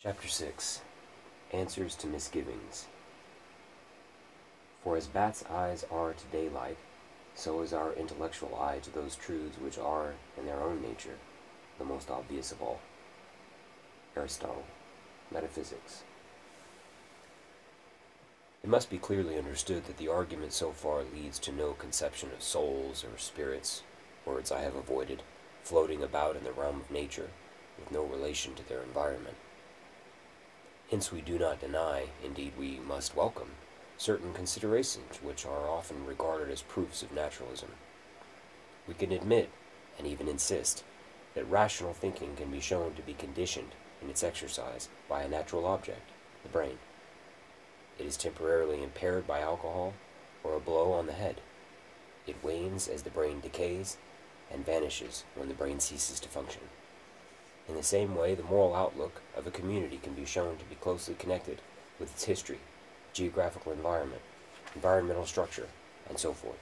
Chapter 6. Answers to Misgivings. For as bats' eyes are to daylight, so is our intellectual eye to those truths which are, in their own nature, the most obvious of all. Aristotle, Metaphysics. It must be clearly understood that the argument so far leads to no conception of souls or spirits, words I have avoided, floating about in the realm of nature, with no relation to their environment. Hence we do not deny, indeed we must welcome, certain considerations which are often regarded as proofs of naturalism. We can admit, and even insist, that rational thinking can be shown to be conditioned in its exercise by a natural object, the brain. It is temporarily impaired by alcohol or a blow on the head. It wanes as the brain decays and vanishes when the brain ceases to function. In the same way, the moral outlook of a community can be shown to be closely connected with its history, geographical environment, environmental structure, and so forth.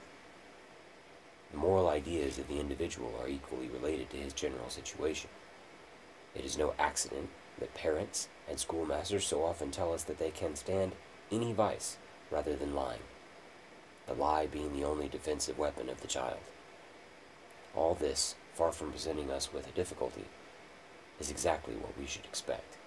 The moral ideas of the individual are equally related to his general situation. It is no accident that parents and schoolmasters so often tell us that they can stand any vice rather than lying, the lie being the only defensive weapon of the child. All this, far from presenting us with a difficulty, is exactly what we should expect.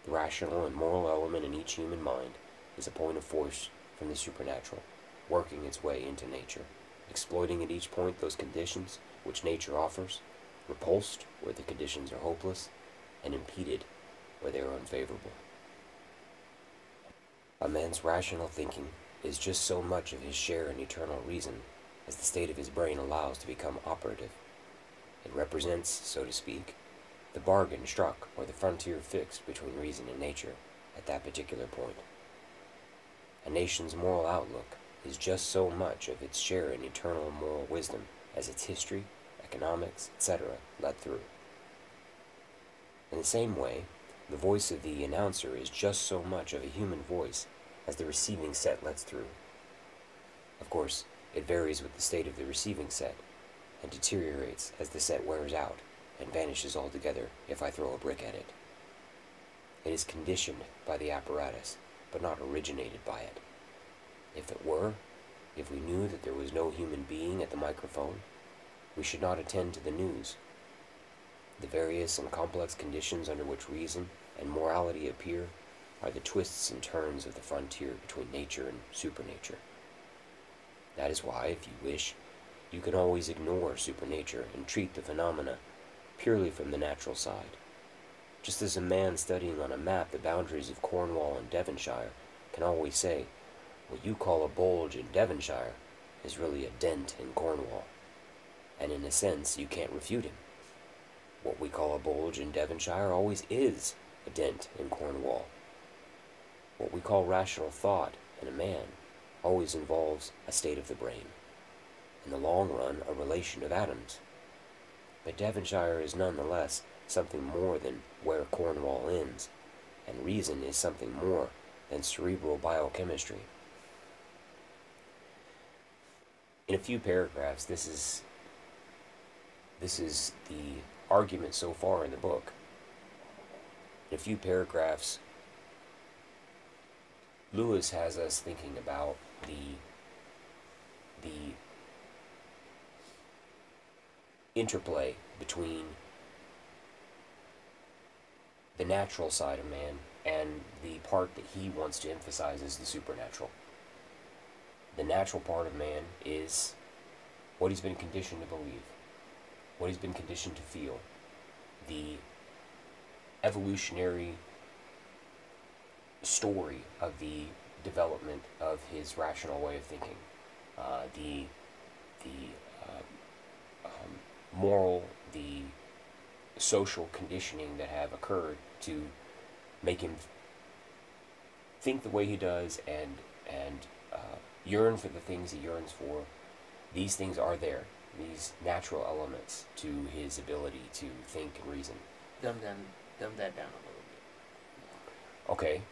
The rational and moral element in each human mind is a point of force from the supernatural, working its way into nature, exploiting at each point those conditions which nature offers, repulsed where the conditions are hopeless, and impeded where they are unfavorable. A man's rational thinking is just so much of his share in eternal reason as the state of his brain allows to become operative. It represents, so to speak, the bargain struck or the frontier fixed between reason and nature at that particular point. A nation's moral outlook is just so much of its share in eternal moral wisdom as its history, economics, etc. let through. In the same way, the voice of the announcer is just so much of a human voice as the receiving set lets through. Of course, it varies with the state of the receiving set, and deteriorates as the set wears out, and vanishes altogether if I throw a brick at it. It is conditioned by the apparatus, but not originated by it. If it were, if we knew that there was no human being at the microphone, we should not attend to the news. The various and complex conditions under which reason and morality appear are the twists and turns of the frontier between nature and supernature. That is why, if you wish, you can always ignore supernature and treat the phenomena purely from the natural side. Just as a man studying on a map the boundaries of Cornwall and Devonshire can always say, what you call a bulge in Devonshire is really a dent in Cornwall. And in a sense, you can't refute him. What we call a bulge in Devonshire always is a dent in Cornwall. What we call rational thought in a man always involves a state of the brain. In the long run, a relation of atoms. But Devonshire is nonetheless something more than where Cornwall ends, and reason is something more than cerebral biochemistry. In a few paragraphs, this is the argument so far in the book. In a few paragraphs, Lewis has us thinking about the interplay between the natural side of man and the part that he wants to emphasize as the supernatural. The natural part of man is what he's been conditioned to believe, what he's been conditioned to feel, the evolutionary story of the development of his rational way of thinking, the moral, the social conditioning that have occurred to make him think the way he does and yearn for the things he yearns for. These things are there, these natural elements to his ability to think and reason. Dumb that down a little bit. Okay.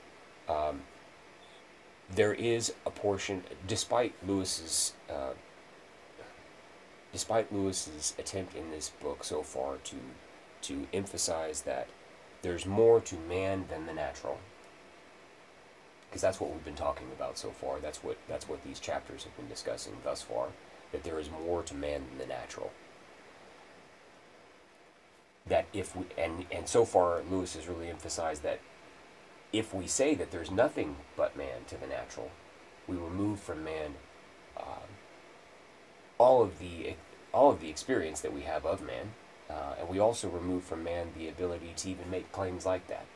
There is a portion, despite Lewis's attempt in this book so far to emphasize that there's more to man than the natural. Because that's what we've been talking about so far. That's what these chapters have been discussing thus far. That there is more to man than the natural. That if we and so far Lewis has really emphasized that if we say that there's nothing but man to the natural, we remove from man all of the experience that we have of man, and we also remove from man the ability to even make claims like that.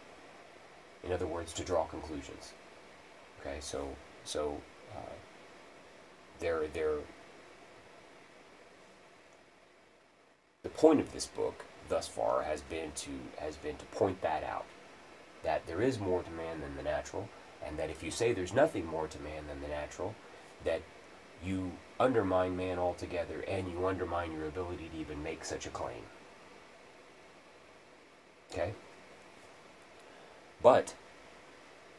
In other words, to draw conclusions. Okay, so the point of this book thus far has been to point that out, that there is more to man than the natural, and that if you say there's nothing more to man than the natural, that you undermine man altogether, and you undermine your ability to even make such a claim. Okay? But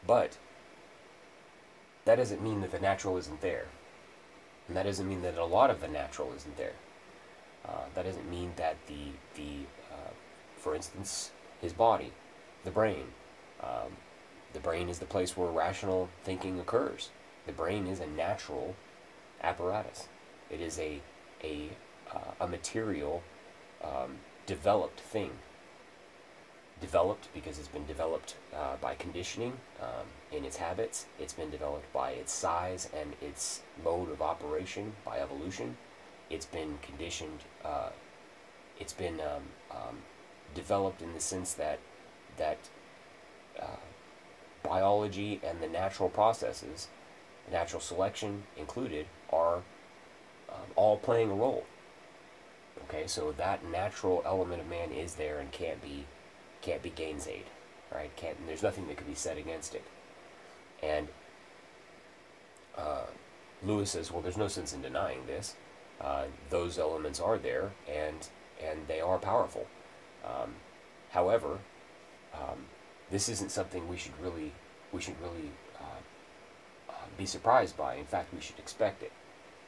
that doesn't mean that the natural isn't there. And that doesn't mean that a lot of the natural isn't there. That doesn't mean that for instance, his body, the brain. The brain is the place where rational thinking occurs. The brain is a natural apparatus. It is a material, developed thing. Developed because it's been developed by conditioning in its habits. It's been developed by its size and its mode of operation by evolution. It's been conditioned. It's been developed in the sense that biology and the natural processes, natural selection included, are all playing a role. Okay, so that natural element of man is there and can't be gainsayed, right? There's nothing that can be said against it. And Lewis says, well, there's no sense in denying this. Those elements are there, and they are powerful. However, this isn't something we should really be surprised by. In fact, we should expect it,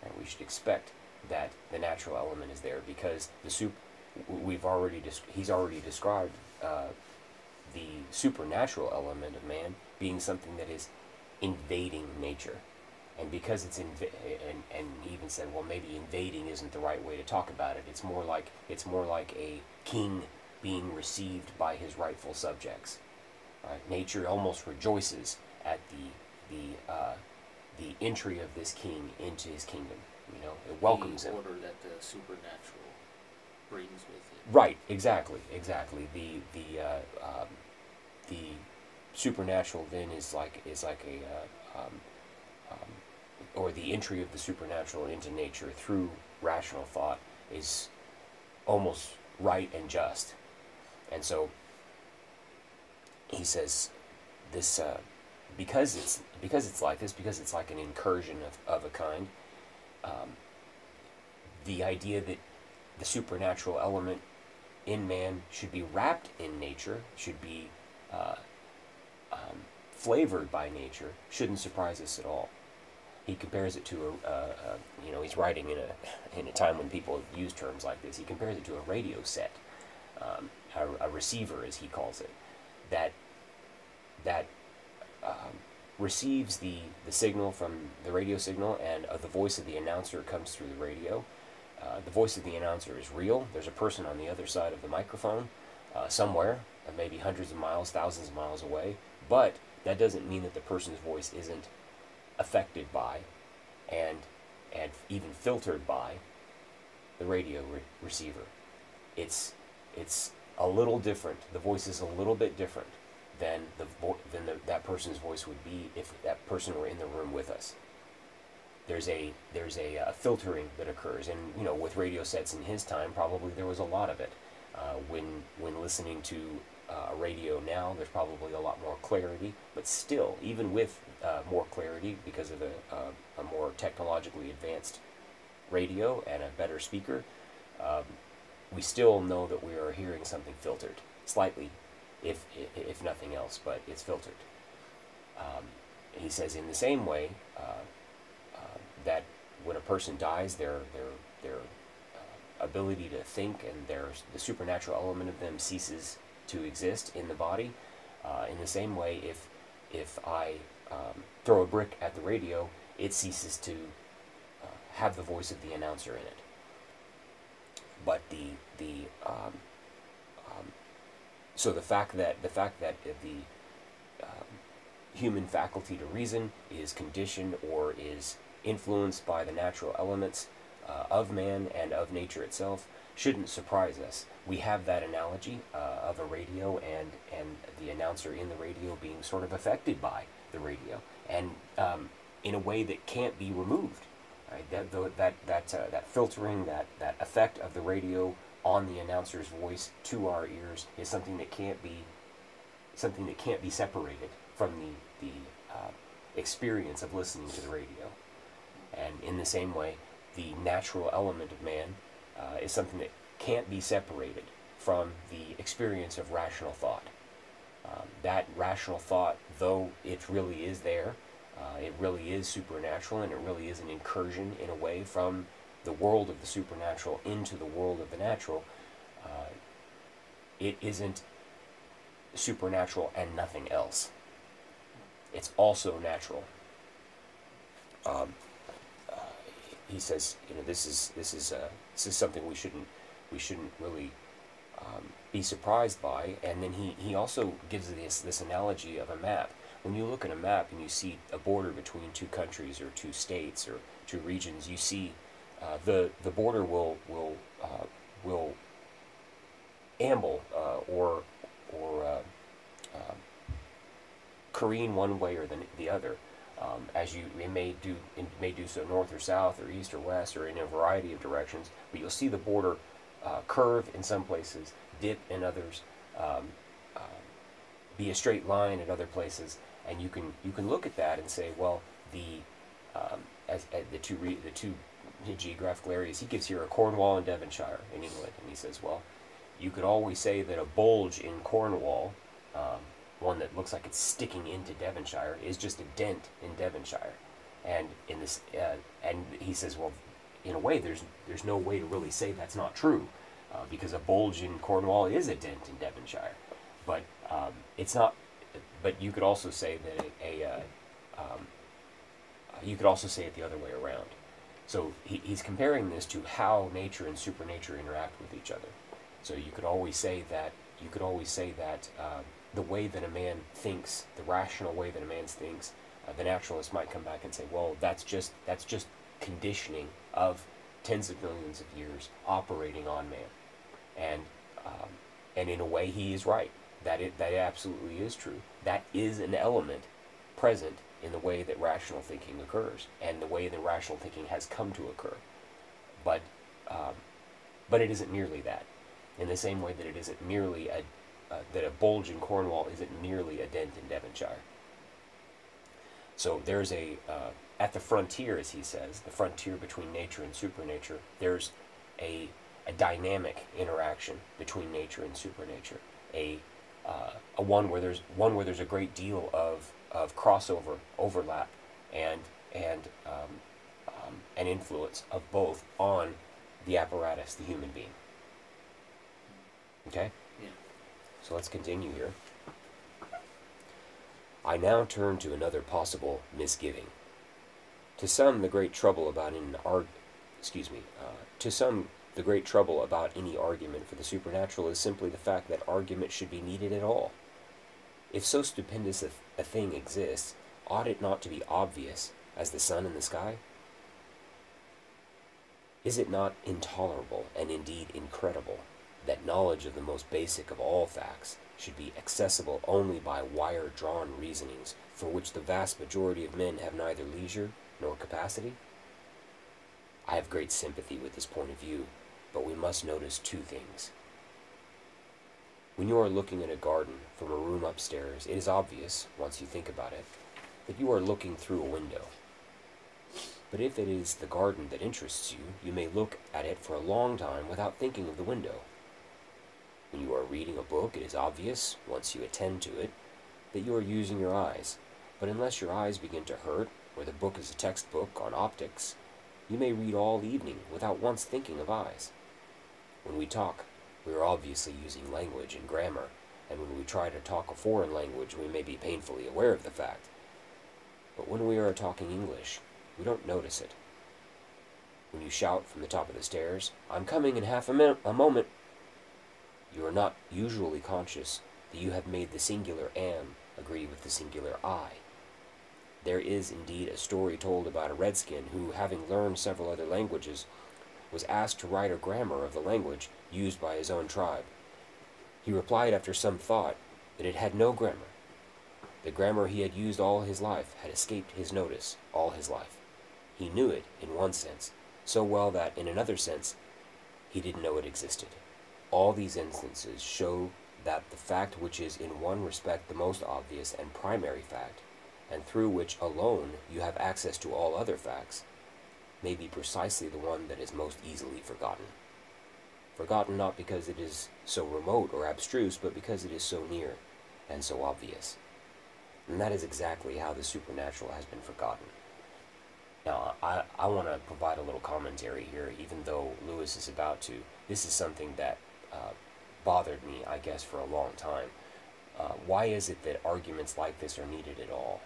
and we should expect that the natural element is there, because he's already described the supernatural element of man being something that is invading nature. And because it's and he even said, well, maybe invading isn't the right way to talk about it. It's more like a king being received by his rightful subjects. Right? Nature almost rejoices at the entry of this king into his kingdom. You know, it welcomes him. The order that the supernatural brings with it. Right. Exactly. The supernatural then is like or the entry of the supernatural into nature through rational thought is almost right and just. And so he says this because it's like this, because it's like an incursion of a kind. The idea that the supernatural element in man should be wrapped in nature, should be flavored by nature, shouldn't surprise us at all. He compares it to he's writing in a time when people use terms like this. He compares it to a radio set, a receiver, as he calls it, that receives the signal from the radio signal, and the voice of the announcer comes through the radio. The voice of the announcer is real. There's a person on the other side of the microphone somewhere, maybe hundreds of miles, thousands of miles away, but that doesn't mean that the person's voice isn't affected by and even filtered by the radio receiver. It's a little different. The voice is a little bit different than that person's voice would be if that person were in the room with us. There's a filtering that occurs, and with radio sets in his time, probably there was a lot of it. When listening to radio now, there's probably a lot more clarity, but still, even with more clarity, because of a more technologically advanced radio and a better speaker, we still know that we are hearing something filtered, slightly, if nothing else, but it's filtered. He says in the same way that when a person dies, their ability to think and the supernatural element of them ceases to exist in the body. In the same way, if I throw a brick at the radio, it ceases to have the voice of the announcer in it. But so the fact that the human faculty to reason is conditioned or is influenced by the natural elements of man and of nature itself shouldn't surprise us. We have that analogy of a radio and the announcer in the radio being sort of affected by the radio, and in a way that can't be removed. Right? That filtering, that effect of the radio on the announcer's voice to our ears is something that can't be separated from the experience of listening to the radio. And in the same way, the natural element of man is something that can't be separated from the experience of rational thought. That rational thought, though it really is there, it really is supernatural, and it really is an incursion in a way from the world of the supernatural into the world of the natural. It isn't supernatural and nothing else. It's also natural. He says, this is something we shouldn't really be surprised by. And then he also gives this analogy of a map. When you look at a map and you see a border between two countries or two states or two regions, you see the border will amble or careen one way or the other, as it may do so north or south or east or west or in a variety of directions. But you'll see the border curve in some places, dip in others, be a straight line at other places, and you can look at that and say, well, the two geographical areas he gives here are Cornwall and Devonshire in England, and he says, well, you could always say that a bulge in Cornwall, one that looks like it's sticking into Devonshire, is just a dent in Devonshire, and in this, and he says, well, in a way, there's no way to really say that's not true, because a bulge in Cornwall is a dent in Devonshire, but it's not. But you could also say that you could also say it the other way around. So he's comparing this to how nature and supernature interact with each other. So you could always say that the way that a man thinks, the rational way that a man thinks, the naturalist might come back and say, well, that's just conditioning of tens of millions of years operating on man, and in a way he is right. That absolutely is true. That is an element present in the way that rational thinking occurs, and the way that rational thinking has come to occur. But it isn't merely that. In the same way that it isn't merely that a bulge in Cornwall isn't merely a dent in Devonshire. So there's at the frontier, as he says, the frontier between nature and supernature, there's a dynamic interaction between nature and supernature, a one where there's a great deal of crossover, overlap, and an influence of both on the apparatus, the human being. Okay? Yeah. So let's continue here. I now turn to another possible misgiving. To some, the great trouble about the great trouble about any argument for the supernatural is simply the fact that argument should be needed at all. If so stupendous a thing exists, ought it not to be obvious as the sun in the sky? Is it not intolerable, and indeed incredible, that knowledge of the most basic of all facts should be accessible only by wire-drawn reasonings for which the vast majority of men have neither leisure nor capacity? I have great sympathy with this point of view, but we must notice two things. When you are looking at a garden from a room upstairs, it is obvious, once you think about it, that you are looking through a window. But if it is the garden that interests you, you may look at it for a long time without thinking of the window. When you are reading a book, it is obvious, once you attend to it, that you are using your eyes. But unless your eyes begin to hurt, or the book is a textbook on optics, you may read all evening without once thinking of eyes. When we talk, we are obviously using language and grammar, and when we try to talk a foreign language, we may be painfully aware of the fact. But when we are talking English, we don't notice it. When you shout from the top of the stairs, "I'm coming in half a moment," you are not usually conscious that you have made the singular "am" agree with the singular "I." There is indeed a story told about a redskin who, having learned several other languages, was asked to write a grammar of the language used by his own tribe. He replied after some thought that it had no grammar. The grammar he had used all his life had escaped his notice all his life. He knew it, in one sense, so well that, in another sense, he didn't know it existed. All these instances show that the fact which is in one respect the most obvious and primary fact, and through which alone you have access to all other facts, may be precisely the one that is most easily forgotten. Forgotten not because it is so remote or abstruse, but because it is so near and so obvious. And that is exactly how the supernatural has been forgotten. Now, I want to provide a little commentary here, even though Lewis is about to. This is something that bothered me, I guess, for a long time. Why is it that arguments like this are needed at all?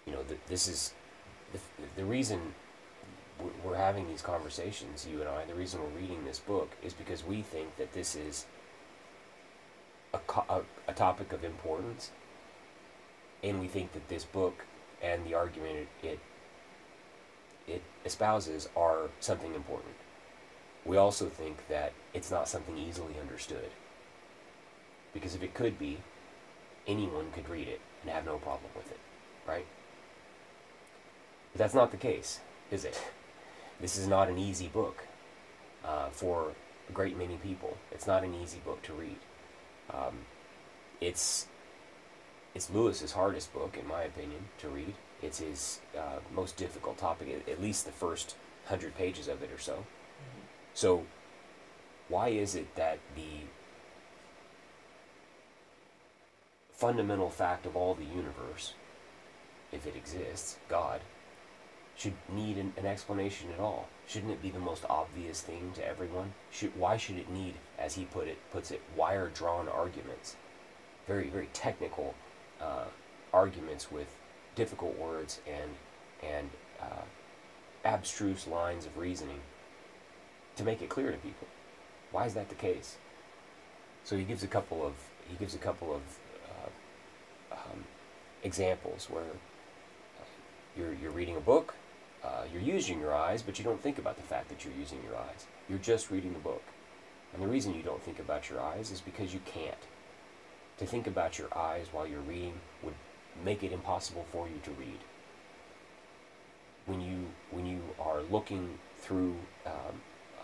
You know, this is the reason we're having these conversations, you and I, the reason we're reading this book is because we think that this is a topic of importance, and we think that this book and the argument it espouses are something important. We also think that it's not something easily understood, because if it could be, anyone could read it and have no problem with it, right? But that's not the case, is it? This is not an easy book for a great many people. It's not an easy book to read. It's Lewis's hardest book, in my opinion, to read. It's his most difficult topic, at least the first 100 pages of it or so. Mm-hmm. So, why is it that the fundamental fact of all the universe, if it exists, God, should need an explanation at all? Shouldn't it be the most obvious thing to everyone? Why should it need, as he puts it, wire-drawn arguments? Very, very technical arguments with difficult words and abstruse lines of reasoning to make it clear to people. Why is that the case? So he gives a couple of examples where you're reading a book. You're using your eyes, but you don't think about the fact that you're using your eyes. You're just reading the book. And the reason you don't think about your eyes is because you can't. To think about your eyes while you're reading would make it impossible for you to read. When you are looking through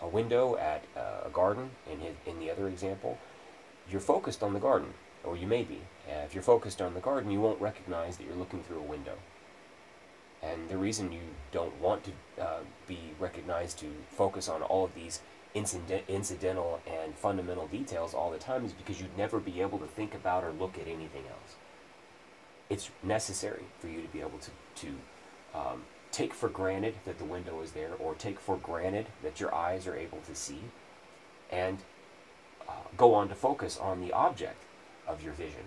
a window at a garden, in the other example, you're focused on the garden, or you may be. If you're focused on the garden, you won't recognize that you're looking through a window. And the reason you don't want to be recognized to focus on all of these incidental and fundamental details all the time is because you'd never be able to think about or look at anything else. It's necessary for you to be able to take for granted that the window is there, or take for granted that your eyes are able to see, and go on to focus on the object of your vision,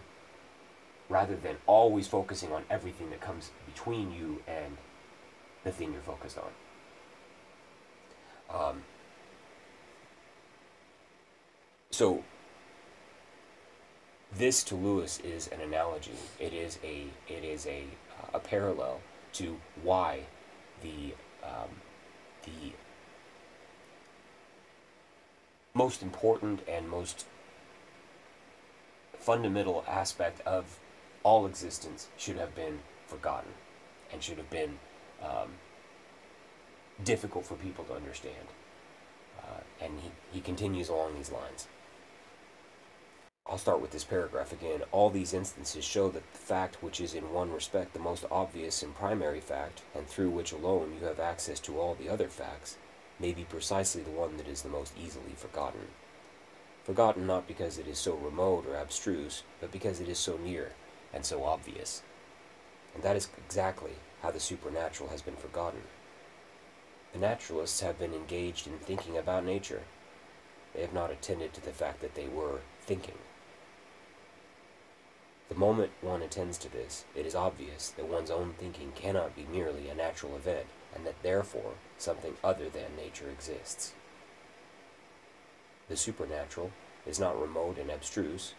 rather than always focusing on everything that comes between you and the thing you're focused on. So this to Lewis is an analogy. It is a parallel to why the most important and most fundamental aspect of all existence should have been forgotten and should have been difficult for people to understand. And he continues along these lines. I'll start with this paragraph again. All these instances show that the fact which is in one respect the most obvious and primary fact, and through which alone you have access to all the other facts, may be precisely the one that is the most easily forgotten. Forgotten not because it is so remote or abstruse, but because it is so near and so obvious. And that is exactly how the supernatural has been forgotten. The naturalists have been engaged in thinking about nature. They have not attended to the fact that they were thinking. The moment one attends to this, it is obvious that one's own thinking cannot be merely a natural event, and that therefore something other than nature exists. The supernatural is not remote and abstruse.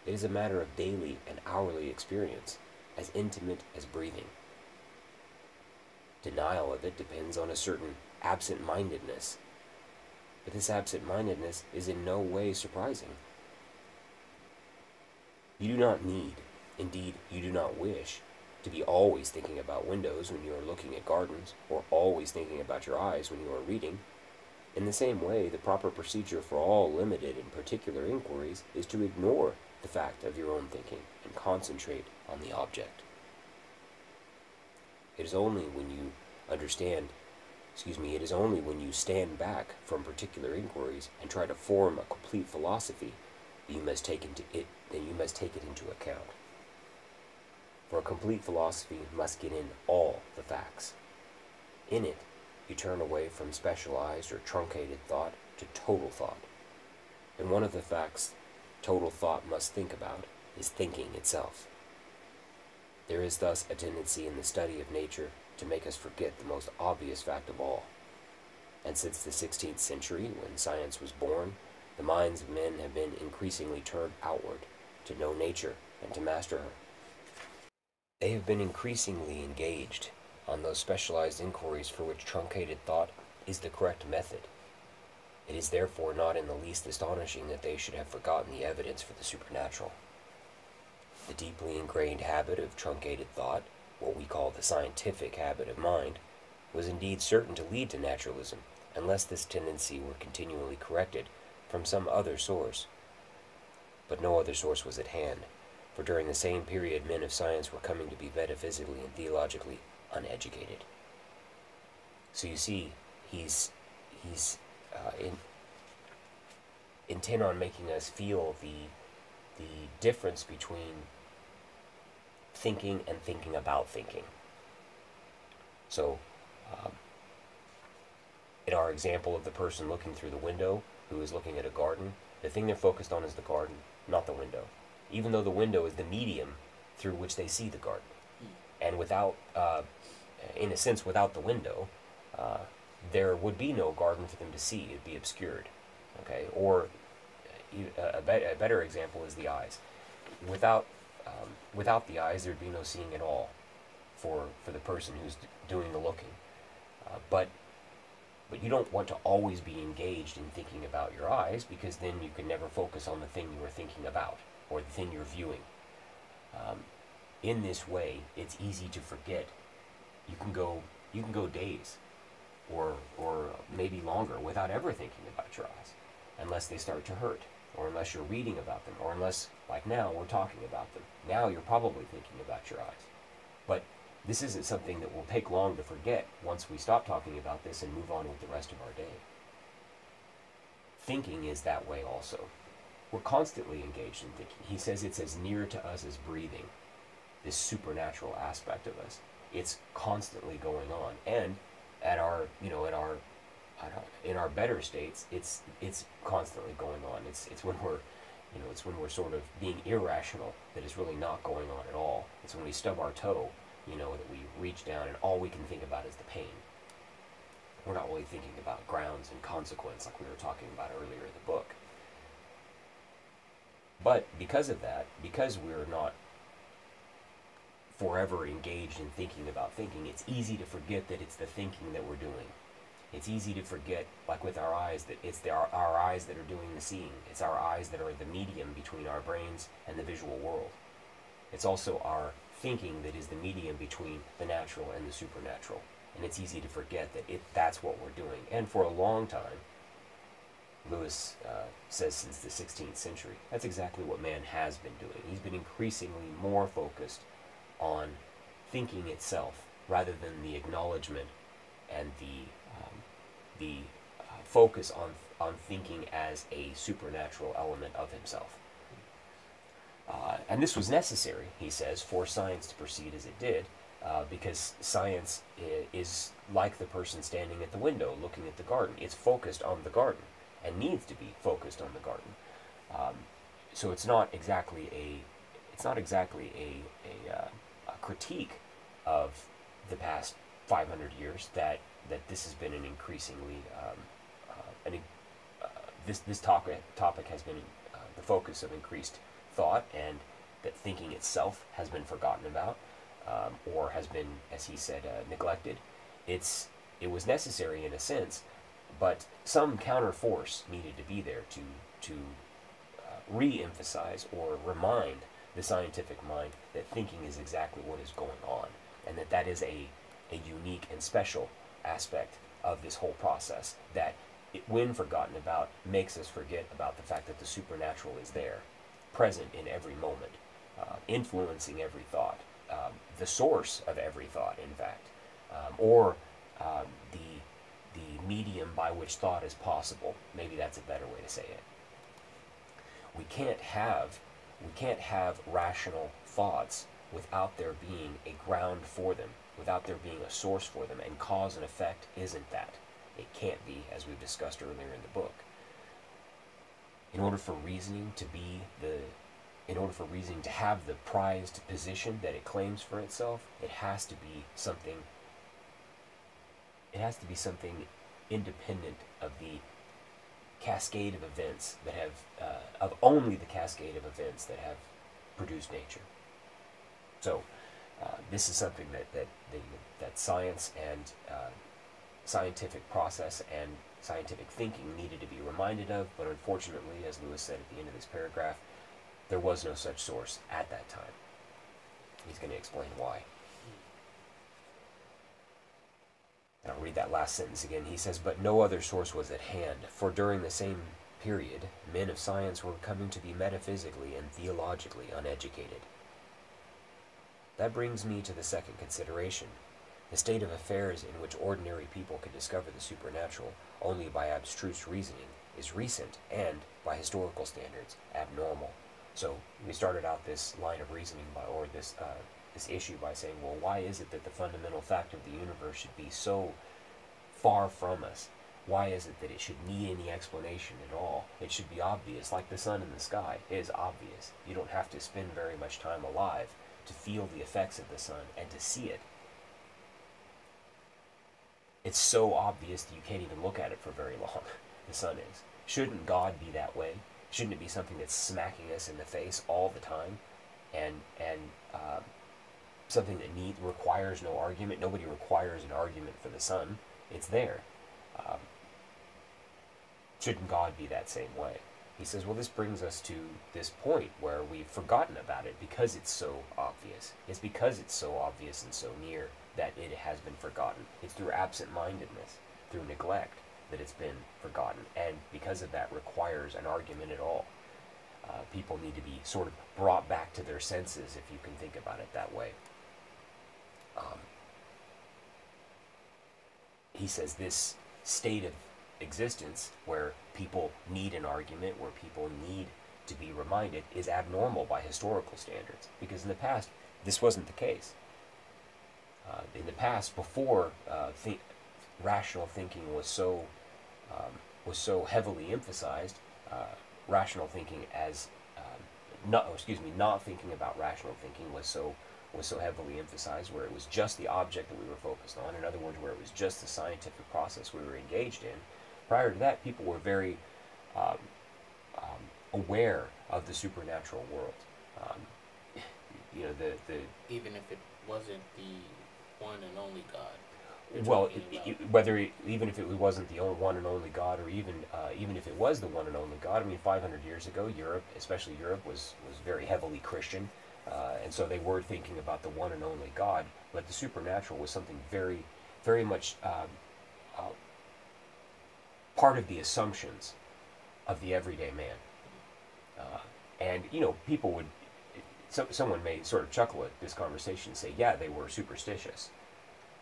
It is a matter of daily and hourly experience, as intimate as breathing. Denial of it depends on a certain absent-mindedness, but this absent-mindedness is in no way surprising. You do not need, indeed you do not wish, to be always thinking about windows when you are looking at gardens, or always thinking about your eyes when you are reading. In the same way, the proper procedure for all limited and particular inquiries is to ignore the fact of your own thinking and concentrate on the object. It is only when you it is only when you stand back from particular inquiries and try to form a complete philosophy that you must take it into account. For a complete philosophy must get in all the facts. In it, you turn away from specialized or truncated thought to total thought. And one of the facts total thought must think about is thinking itself. There is thus a tendency in the study of nature to make us forget the most obvious fact of all. And since the 16th century, when science was born, the minds of men have been increasingly turned outward to know nature and to master her. They have been increasingly engaged on those specialized inquiries for which truncated thought is the correct method. It is therefore not in the least astonishing that they should have forgotten the evidence for the supernatural. The deeply ingrained habit of truncated thought, what we call the scientific habit of mind, was indeed certain to lead to naturalism, unless this tendency were continually corrected from some other source. But no other source was at hand, for during the same period men of science were coming to be metaphysically and theologically uneducated. So you see, he's intent on making us feel the difference between thinking and thinking about thinking. So, in our example of the person looking through the window who is looking at a garden, the thing they're focused on is the garden, not the window. Even though the window is the medium through which they see the garden. And without, in a sense, without the window, there would be no garden for them to see. It'd be obscured. Okay? Or a better example is the eyes. Without the eyes, there'd be no seeing at all for the person who's doing the looking. But you don't want to always be engaged in thinking about your eyes, because then you can never focus on the thing you are thinking about or the thing you're viewing. In this way, it's easy to forget. You can go days or maybe longer without ever thinking about your eyes, unless they start to hurt, or unless you're reading about them, or unless, like now, we're talking about them. Now you're probably thinking about your eyes. But this isn't something that will take long to forget once we stop talking about this and move on with the rest of our day. Thinking is that way also. We're constantly engaged in thinking. He says it's as near to us as breathing, this supernatural aspect of us. It's constantly going on. And at our, in our better states, it's constantly going on. It's when we're sort of being irrational that it's really not going on at all. It's when we stub our toe, that we reach down and all we can think about is the pain. We're not really thinking about grounds and consequence like we were talking about earlier in the book. But because of that, because we're not forever engaged in thinking about thinking, it's easy to forget that it's the thinking that we're doing. It's easy to forget, like with our eyes, that it's our eyes that are doing the seeing. It's our eyes that are the medium between our brains and the visual world. It's also our thinking that is the medium between the natural and the supernatural. And it's easy to forget that that's what we're doing. And for a long time, Lewis says since the 16th century, that's exactly what man has been doing. He's been increasingly more focused on thinking itself rather than the acknowledgement and the focus on thinking as a supernatural element of himself. And this was necessary, he says, for science to proceed as it did, because science is like the person standing at the window looking at the garden. It's focused on the garden and needs to be focused on the garden. So it's not exactly it's not exactly a critique of the past 500 years that this has been an increasingly this topic has been the focus of increased thought, and that thinking itself has been forgotten about, or has been, as he said, neglected. It was necessary in a sense, but some counter force needed to be there to re-emphasize or remind the scientific mind that thinking is exactly what is going on, and that is a unique and special aspect of this whole process that, when forgotten about, makes us forget about the fact that the supernatural is there, present in every moment, influencing every thought, the source of every thought, in fact, or the medium by which thought is possible. Maybe that's a better way to say it. We can't have rational thoughts without there being a ground for them, without there being a source for them, and cause and effect isn't that. It can't be, as we've discussed earlier in the book. In order for reasoning to have the prized position that it claims for itself, it has to be something independent of the cascade of events that have of only the cascade of events that have produced nature. So this is something that science and scientific process and scientific thinking needed to be reminded of, but unfortunately, as Lewis said at the end of this paragraph, there was no such source at that time. He's going to explain why. And I'll read that last sentence again. He says, "But no other source was at hand, for during the same period, men of science were coming to be metaphysically and theologically uneducated." That brings me to the second consideration. The state of affairs in which ordinary people could discover the supernatural only by abstruse reasoning is recent and, by historical standards, abnormal. So we started out this line of reasoning this issue by saying, well, why is it that the fundamental fact of the universe should be so far from us? Why is it that it should need any explanation at all? It should be obvious, like the sun in the sky. It is obvious. You don't have to spend very much time alive to feel the effects of the sun and to see it. It's so obvious that you can't even look at it for very long. The sun is. Shouldn't God be that way? Shouldn't it be something that's smacking us in the face all the time, and something that requires no argument? Nobody requires an argument for the sun. It's there. Shouldn't God be that same way? He says, well, this brings us to this point where we've forgotten about it because it's so obvious. It's because it's so obvious and so near that it has been forgotten. It's through absent-mindedness, through neglect, that it's been forgotten, and because of that requires an argument at all. People need to be sort of brought back to their senses, if you can think about it that way. He says this state of existence where people need an argument, where people need to be reminded, is abnormal by historical standards, because in the past this wasn't the case. In the past, before rational thinking was so heavily emphasized, rational thinking as not thinking about rational thinking was so heavily emphasized, where it was just the object that we were focused on. In other words, where it was just the scientific process we were engaged in. Prior to that, people were very aware of the supernatural world. Even if it wasn't the one and only God. Well, even if it wasn't the one and only God, or even if it was the one and only God. I mean, 500 years ago, Europe, especially Europe, was very heavily Christian, and so they were thinking about the one and only God. But the supernatural was something very, very much part of the assumptions of the everyday man. And people would. Someone may sort of chuckle at this conversation and say, "Yeah, they were superstitious."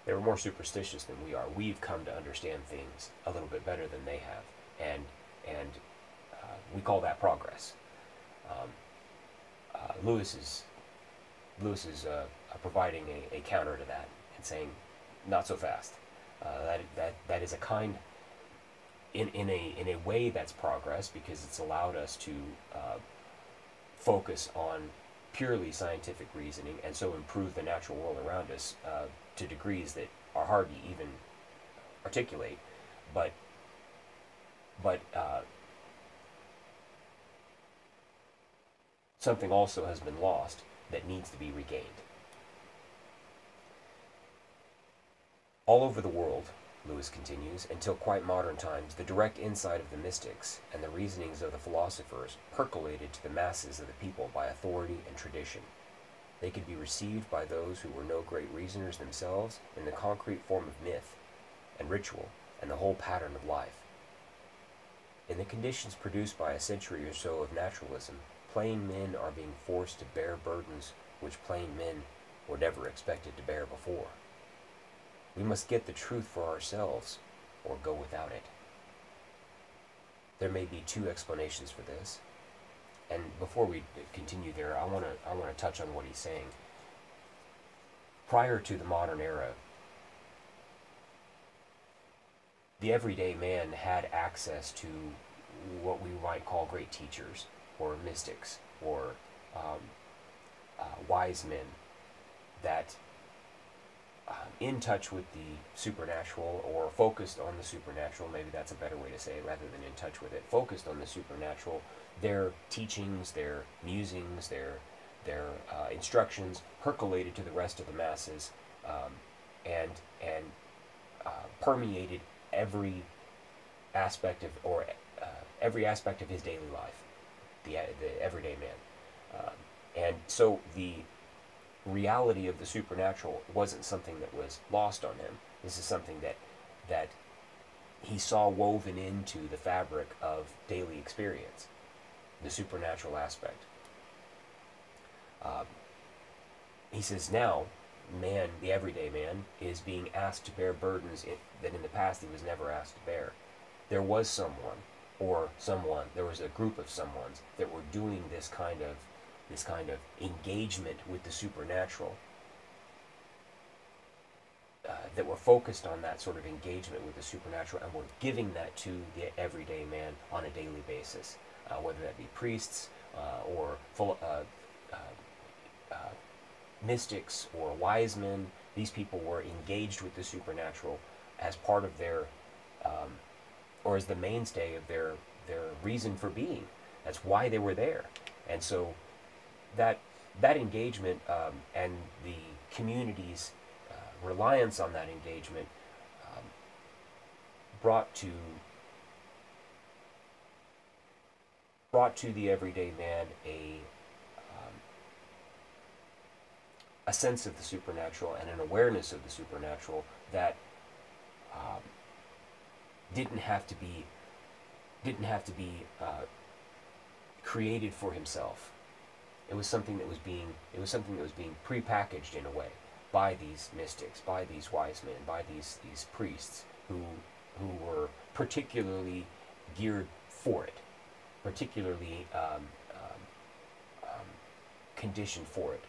They were more superstitious than we are. We've come to understand things a little bit better than they have, and we call that progress. Lewis is providing a counter to that and saying, not so fast. That is a kind, in a way, that's progress, because it's allowed us to focus on purely scientific reasoning, and so improve the natural world around us to degrees that are hard to even articulate. But something also has been lost that needs to be regained. All over the world, Lewis continues, until quite modern times, the direct insight of the mystics and the reasonings of the philosophers percolated to the masses of the people by authority and tradition. They could be received by those who were no great reasoners themselves in the concrete form of myth and ritual and the whole pattern of life. In the conditions produced by a century or so of naturalism, plain men are being forced to bear burdens which plain men were never expected to bear before. We must get the truth for ourselves, or go without it. There may be two explanations for this, and before we continue there, I want to touch on what he's saying. Prior to the modern era, the everyday man had access to what we might call great teachers, or mystics, or wise men that in touch with the supernatural, or focused on the supernatural, maybe that's a better way to say it rather than in touch with it, focused on the supernatural, their teachings, their musings, their instructions percolated to the rest of the masses, and permeated every aspect of his daily life, the everyday man, and so the reality of the supernatural wasn't something that was lost on him. This is something that he saw woven into the fabric of daily experience, the supernatural aspect. He says now, man, the everyday man, is being asked to bear burdens that in the past he was never asked to bear. There was someone, there was a group of someones that were doing this kind of engagement with the supernatural, that were focused on that sort of engagement with the supernatural, and were giving that to the everyday man on a daily basis, whether that be priests or mystics or wise men. These people were engaged with the supernatural as part of their, or as the mainstay of their reason for being. That's why they were there. And so that engagement and the community's reliance on that engagement brought to the everyday man a sense of the supernatural and an awareness of the supernatural that didn't have to be created for himself. It was something that was being prepackaged in a way by these mystics, by these wise men, by these priests who were particularly geared for it, particularly conditioned for it.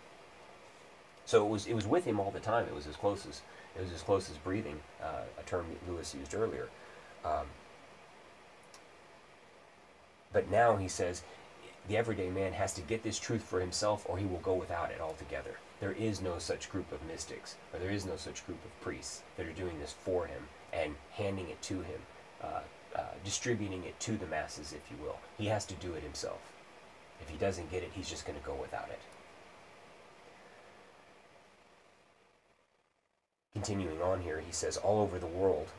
So it was with him all the time. It was as close as breathing, a term that Lewis used earlier. But now he says, the everyday man has to get this truth for himself, or he will go without it altogether. There is no such group of mystics, or there is no such group of priests that are doing this for him and handing it to him, distributing it to the masses, if you will. He has to do it himself. If he doesn't get it, he's just going to go without it. Continuing on here, he says, all over the world,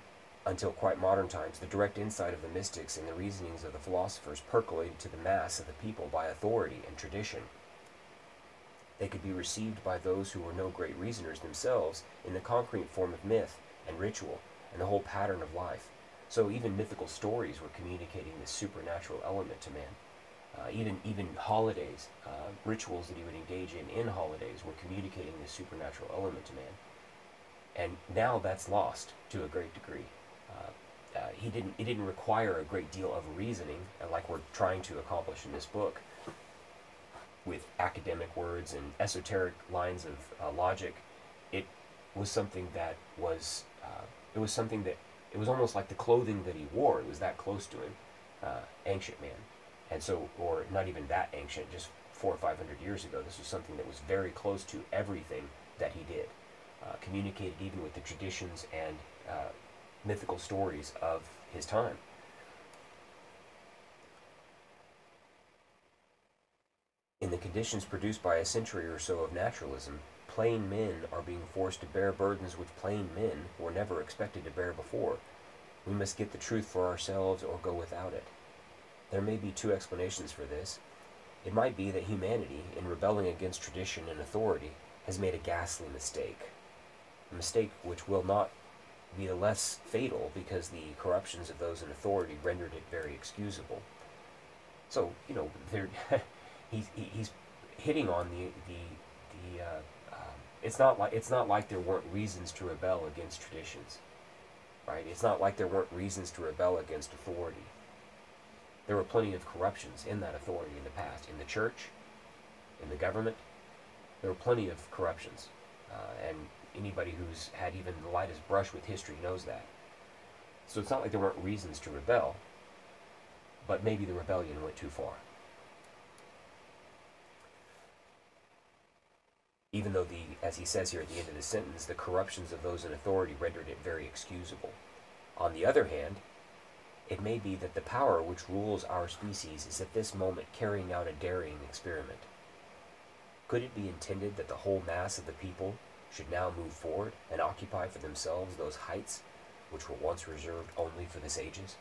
until quite modern times, the direct insight of the mystics and the reasonings of the philosophers percolated to the mass of the people by authority and tradition. They could be received by those who were no great reasoners themselves in the concrete form of myth and ritual and the whole pattern of life. So even mythical stories were communicating this supernatural element to man. Even holidays, rituals that he would engage in holidays, were communicating this supernatural element to man. And now that's lost to a great degree. It didn't require a great deal of reasoning, like we're trying to accomplish in this book, with academic words and esoteric lines of logic. It was something that was, it was almost like the clothing that he wore. It was that close to him, ancient man. And so, or not even that ancient, just 400 or 500 years ago. This was something that was very close to everything that he did. Communicated even with the traditions and mythical stories of his time. In the conditions produced by a century or so of naturalism, plain men are being forced to bear burdens which plain men were never expected to bear before. We must get the truth for ourselves or go without it. There may be two explanations for this. It might be that humanity, in rebelling against tradition and authority, has made a ghastly mistake. A mistake which will not be the less fatal because the corruptions of those in authority rendered it very excusable. So, he's hitting on it's not like there weren't reasons to rebel against traditions, right? It's not like there weren't reasons to rebel against authority. There were plenty of corruptions in that authority in the past, in the church, in the government. There were plenty of corruptions, and anybody who's had even the lightest brush with history knows that. So it's not like there weren't reasons to rebel, but maybe the rebellion went too far. Even though, as he says here at the end of the sentence, the corruptions of those in authority rendered it very excusable. On the other hand, it may be that the power which rules our species is at this moment carrying out a daring experiment. Could it be intended that the whole mass of the people should now move forward and occupy for themselves those heights which were once reserved only for the sages?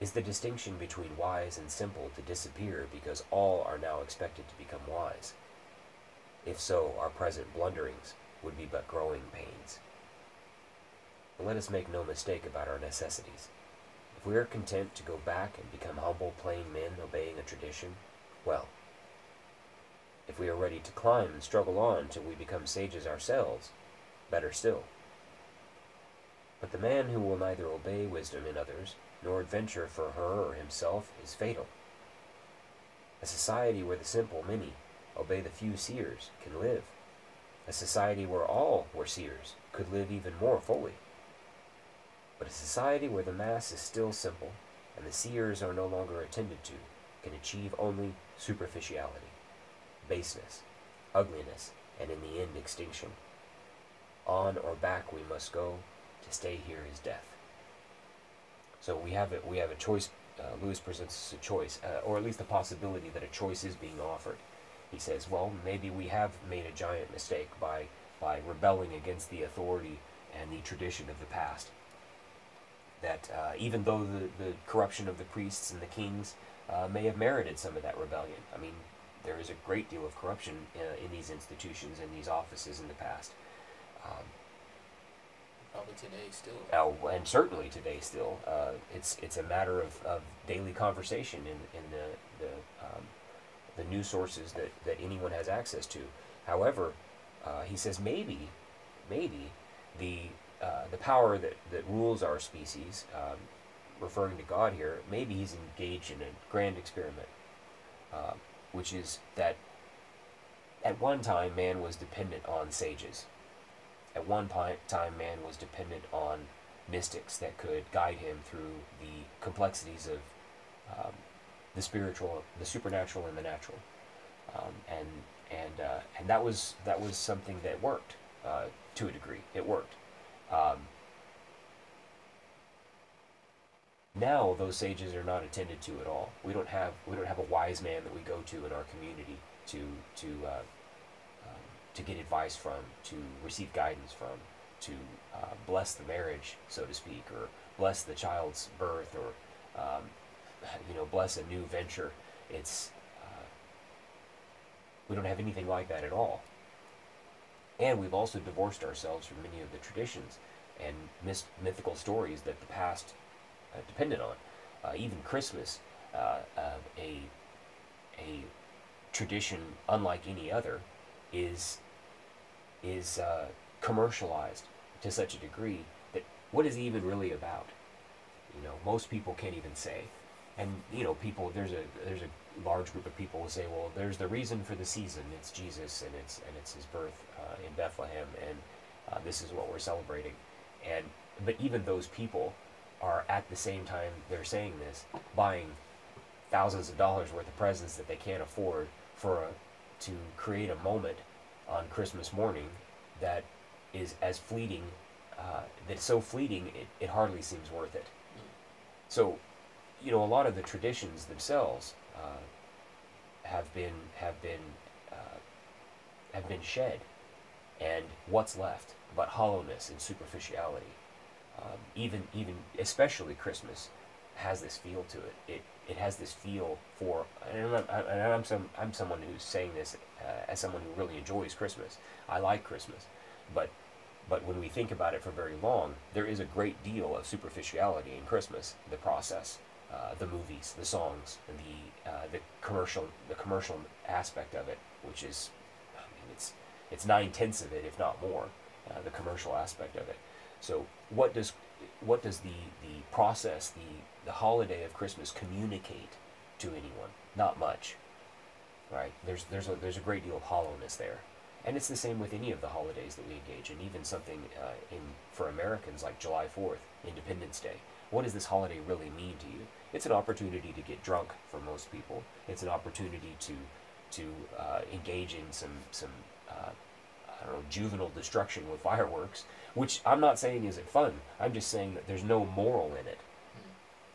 Is the distinction between wise and simple to disappear because all are now expected to become wise? If so, our present blunderings would be but growing pains. But let us make no mistake about our necessities. If we are content to go back and become humble, plain men obeying a tradition, well. If we are ready to climb and struggle on till we become sages ourselves, better still. But the man who will neither obey wisdom in others, nor adventure for her or himself, is fatal. A society where the simple many obey the few seers can live. A society where all were seers could live even more fully. But a society where the mass is still simple and the seers are no longer attended to can achieve only superficiality, baseness, ugliness, and in the end extinction. On or back we must go. To stay here is death. So we have a choice. Lewis presents us a choice, or at least the possibility that a choice is being offered. He says, well, maybe we have made a giant mistake by rebelling against the authority and the tradition of the past. That even though the corruption of the priests and the kings may have merited some of that rebellion. I mean, there is a great deal of corruption in these institutions and these offices in the past. Probably today still. And certainly today still. It's a matter of daily conversation in the news sources that anyone has access to. However, he says maybe the power that rules our species, referring to God here, maybe he's engaged in a grand experiment, which is that at one time man was dependent on sages. At one time man was dependent on mystics that could guide him through the complexities of the spiritual, the supernatural, and the natural, and that was something that worked to a degree. It worked. Now those sages are not attended to at all. We don't have a wise man that we go to in our community to get advice from, to receive guidance from, to bless the marriage, so to speak, or bless the child's birth, or bless a new venture. We don't have anything like that at all. And we've also divorced ourselves from many of the traditions and mythical stories that the past depended on. Even Christmas, a tradition unlike any other, is commercialized to such a degree that what is it even really about? Most people can't even say. And people, there's a large group of people who say, well, there's the reason for the season. It's Jesus, and it's his birth in Bethlehem, and this is what we're celebrating. But even those people are at the same time they're saying this buying thousands of dollars worth of presents that they can't afford to create a moment on Christmas morning that is as fleeting, that's so fleeting it hardly seems worth it. So, a lot of the traditions themselves have been shed, and what's left but hollowness and superficiality. Even especially Christmas has this feel to it. It has this feel for, and I'm someone who's saying this as someone who really enjoys Christmas. I like Christmas, but when we think about it for very long, there is a great deal of superficiality in Christmas. The process, the movies, the songs, the commercial aspect of it, which is, I mean, it's 9/10 of it, if not more, the commercial aspect of it. So what does the process, the holiday of Christmas communicate to anyone? Not much, right? There's a great deal of hollowness there, and it's the same with any of the holidays that we engage in. Even something for Americans like July 4th, Independence Day. What does this holiday really mean to you? It's an opportunity to get drunk for most people. It's an opportunity to engage in some I don't know, juvenile destruction with fireworks, which I'm not saying isn't fun. I'm just saying that there's no moral in it,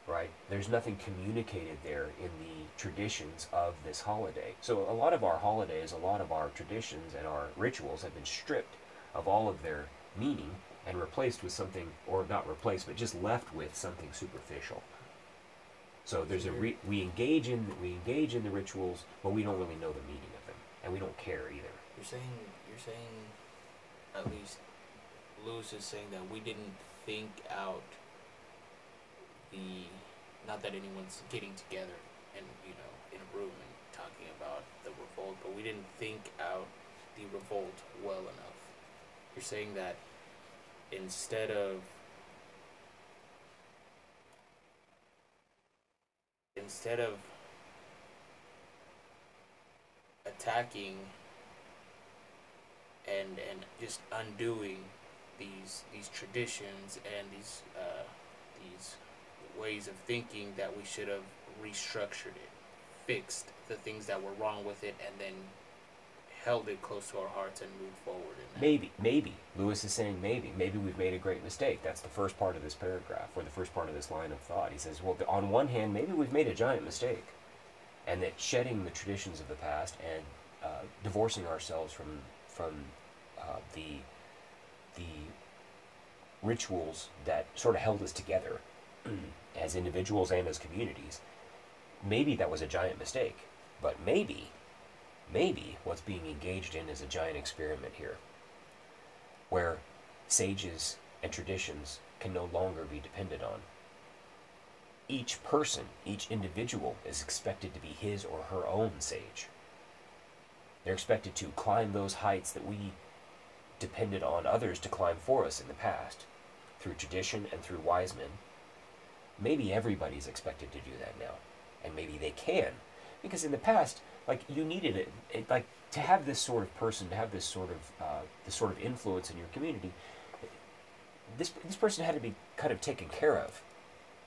right? There's nothing communicated there in the traditions of this holiday. So a lot of our holidays, a lot of our traditions and our rituals have been stripped of all of their meaning and replaced with something, or not replaced, but just left with something superficial. So there's we engage in the rituals, but we don't really know the meaning of them, and we don't care either. You're saying, at least Lewis is saying that we didn't think out not that anyone's getting together and, in a room and talking about the revolt, but we didn't think out the revolt well enough. You're saying that instead of attacking and just undoing these traditions and these ways of thinking, that we should have restructured it, fixed the things that were wrong with it, and then held it close to our hearts and moved forward. Maybe Lewis is saying maybe we've made a great mistake. That's the first part of this paragraph, or the first part of this line of thought. He says, well, on one hand, maybe we've made a giant mistake, and that shedding the traditions of the past and divorcing ourselves from the rituals that sort of held us together as individuals and as communities, maybe that was a giant mistake. But maybe what's being engaged in is a giant experiment here, where sages and traditions can no longer be depended on. Each person, each individual is expected to be his or her own sage. They're expected to climb those heights that we depended on others to climb for us in the past, through tradition and through wise men. Maybe everybody's expected to do that now, and maybe they can, because in the past, you needed it, to have this sort of person, to have this sort of influence in your community. This person had to be kind of taken care of.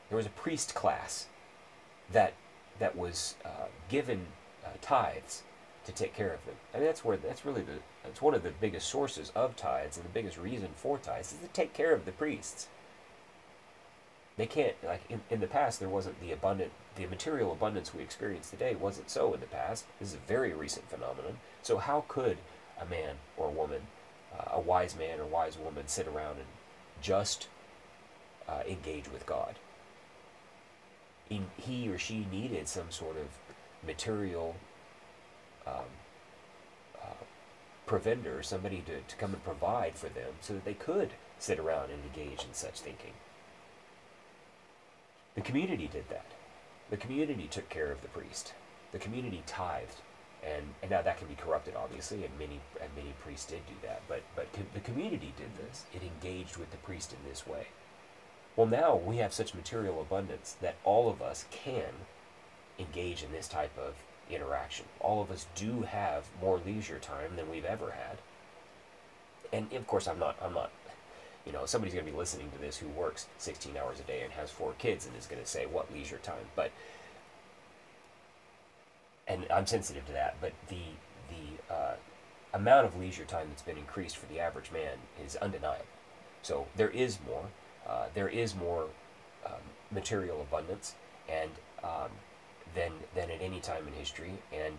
There was a priest class that was given tithes to take care of them. I mean, that's one of the biggest sources of tithes, and the biggest reason for tithes is to take care of the priests. They can't, in the past, there wasn't the material abundance we experience today wasn't so in the past. This is a very recent phenomenon. So how could a man or a woman, a wise man or wise woman, sit around and just engage with God? He or she needed some sort of material provender, somebody to come and provide for them so that they could sit around and engage in such thinking. The community did that. The community took care of the priest. The community tithed, and now that can be corrupted, obviously, and many priests did do that. But the community did this. It engaged with the priest in this way. Well, now we have such material abundance that all of us can engage in this type of interaction. All of us do have more leisure time than we've ever had. And of course, I'm not. Somebody's going to be listening to this who works 16 hours a day and has 4 kids and is going to say, what leisure time? But and I'm sensitive to that, but the amount of leisure time that's been increased for the average man is undeniable. So there is more material abundance, and than at any time in history, and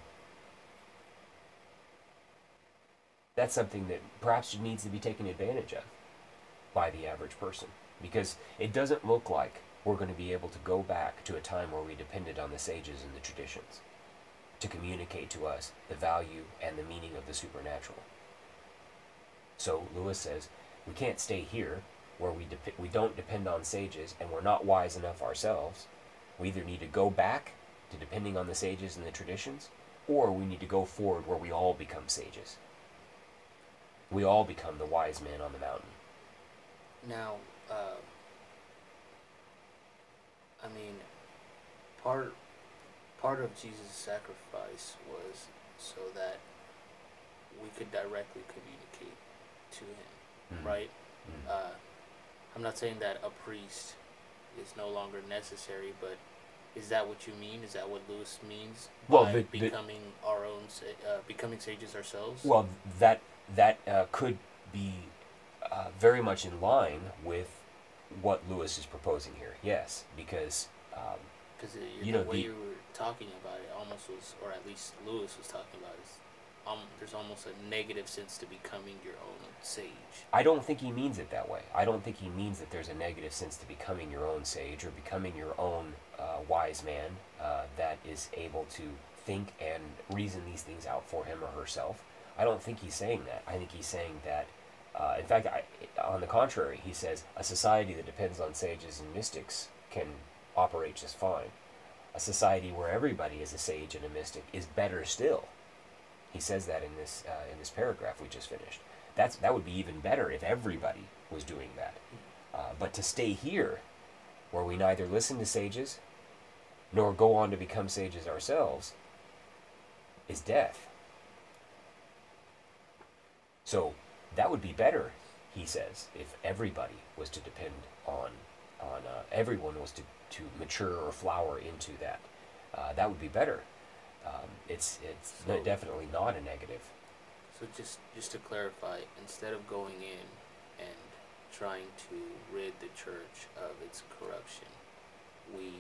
that's something that perhaps needs to be taken advantage of by the average person, because it doesn't look like we're going to be able to go back to a time where we depended on the sages and the traditions to communicate to us the value and the meaning of the supernatural. So Lewis says we can't stay here where we don't depend on sages and we're not wise enough ourselves. We either need to go back to depending on the sages and the traditions, or we need to go forward where we all become sages. We all become the wise man on the mountain. Now, I mean, part of Jesus' sacrifice was so that we could directly communicate to him, right? I'm not saying that a priest is no longer necessary, but is that what you mean? Is that what Lewis means by becoming our own, becoming sages ourselves? Well, that could be very much in line with what Lewis is proposing here. Yes, because the way you were talking about it almost was, or at least Lewis was talking about it, is there's almost a negative sense to becoming your own sage. I don't think he means it that way. I don't think he means that there's a negative sense to becoming your own sage or becoming your own wise man that is able to think and reason these things out for him or herself. I don't think he's saying that. I think he's saying that, in fact, on the contrary, he says a society that depends on sages and mystics can operate just fine. A society where everybody is a sage and a mystic is better still. He says that in this paragraph we just finished. That would be even better if everybody was doing that. But to stay here, where we neither listen to sages nor go on to become sages ourselves, is death. So that would be better, he says, if everybody was to depend on everyone was to mature or flower into that. That would be better. It's definitely not a negative. So just to clarify, instead of going in and trying to rid the church of its corruption, we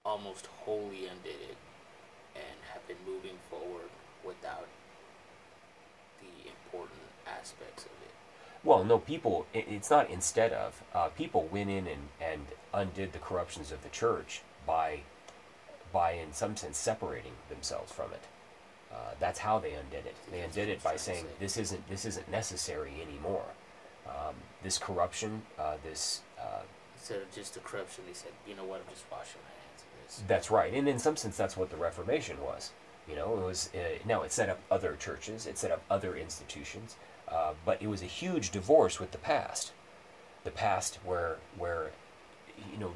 almost wholly undid it and have been moving forward without the important aspects of it. Well, no, it's not instead of. People went in and undid the corruptions of the church by in some sense separating themselves from it. That's how they undid it. They undid it by saying this isn't necessary anymore. This corruption, instead of just the corruption, they said, you know what, I'm just washing my hands of this. That's right, and in some sense, that's what the Reformation was. You know, it was now it set up other churches, it set up other institutions, but it was a huge divorce with the past. The past where you know,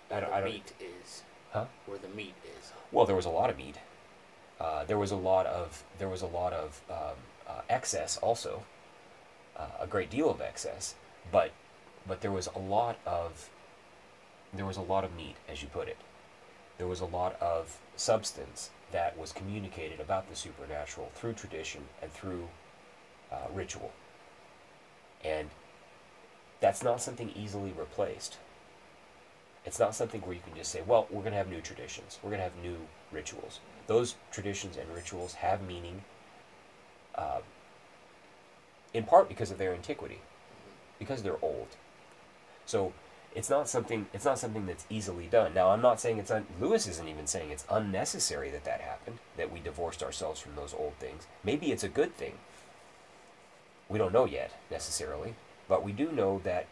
where the meat is. Huh? Where the meat is. Well, there was a lot of meat. There was a lot of excess also, a great deal of excess, but there was a lot of meat, as you put it. There was a lot of substance that was communicated about the supernatural through tradition and through ritual, and that's not something easily replaced. It's not something where you can just say, well, we're going to have new traditions, we're going to have new rituals. Those traditions and rituals have meaning, in part because of their antiquity, because they're old. So it's not something that's easily done. Now, I'm not saying Lewis isn't even saying it's unnecessary that happened, that we divorced ourselves from those old things. Maybe it's a good thing. We don't know yet, necessarily, but we do know that